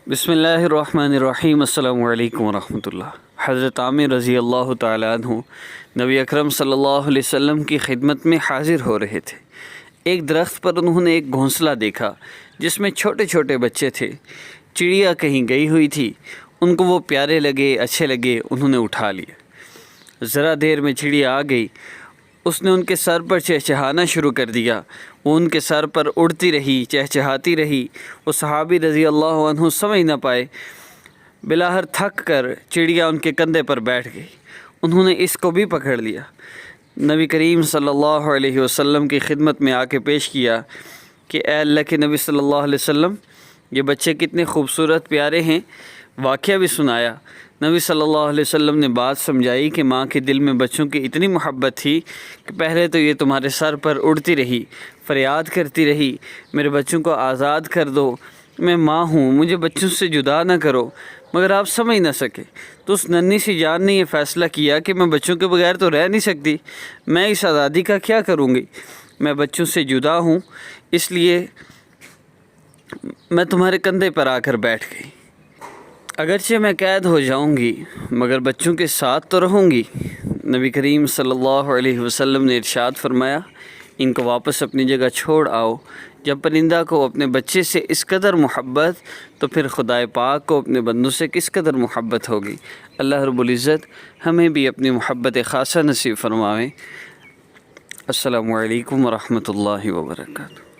بسم اللہ الرحمن الرحیم۔ السلام علیکم ورحمۃ اللہ۔ حضرت عامر رضی اللہ تعالیٰ عنہ نبی اکرم صلی اللہ علیہ وسلم کی خدمت میں حاضر ہو رہے تھے۔ ایک درخت پر انہوں نے ایک گھونسلہ دیکھا جس میں چھوٹے چھوٹے بچے تھے۔ چڑیا کہیں گئی ہوئی تھی، ان کو وہ پیارے لگے، اچھے لگے، انہوں نے اٹھا لیے۔ ذرا دیر میں چڑیا آ گئی، اس نے ان کے سر پر چہچہانا شروع کر دیا۔ وہ ان کے سر پر اڑتی رہی، چہچہاتی رہی۔ وہ صحابی رضی اللہ عنہ سمجھ نہ پائے، بلاخر تھک کر چڑیا ان کے کندھے پر بیٹھ گئی۔ انہوں نے اس کو بھی پکڑ لیا، نبی کریم صلی اللہ علیہ وسلم کی خدمت میں آ کے پیش کیا کہ اے اللہ کے نبی صلی اللہ علیہ وسلم، یہ بچے کتنے خوبصورت پیارے ہیں۔ واقعہ بھی سنایا۔ نبی صلی اللہ علیہ وسلم نے بات سمجھائی کہ ماں کے دل میں بچوں کی اتنی محبت تھی کہ پہلے تو یہ تمہارے سر پر اڑتی رہی، فریاد کرتی رہی، میرے بچوں کو آزاد کر دو، میں ماں ہوں، مجھے بچوں سے جدا نہ کرو، مگر آپ سمجھ نہ سکے۔ تو اس ننھی سی جان نے یہ فیصلہ کیا کہ میں بچوں کے بغیر تو رہ نہیں سکتی، میں اس آزادی کا کیا کروں گی، میں بچوں سے جدا ہوں، اس لیے میں تمہارے کندھے پر آ کر بیٹھ گئی۔ اگرچہ میں قید ہو جاؤں گی مگر بچوں کے ساتھ تو رہوں گی۔ نبی کریم صلی اللہ علیہ وسلم نے ارشاد فرمایا، ان کو واپس اپنی جگہ چھوڑ آؤ۔ جب پرندہ کو اپنے بچے سے اس قدر محبت تو پھر خدائے پاک کو اپنے بندوں سے کس قدر محبت ہوگی۔ اللہ رب العزت ہمیں بھی اپنی محبت خاصہ نصیب فرمائے۔ السلام علیکم ورحمۃ اللہ وبرکاتہ۔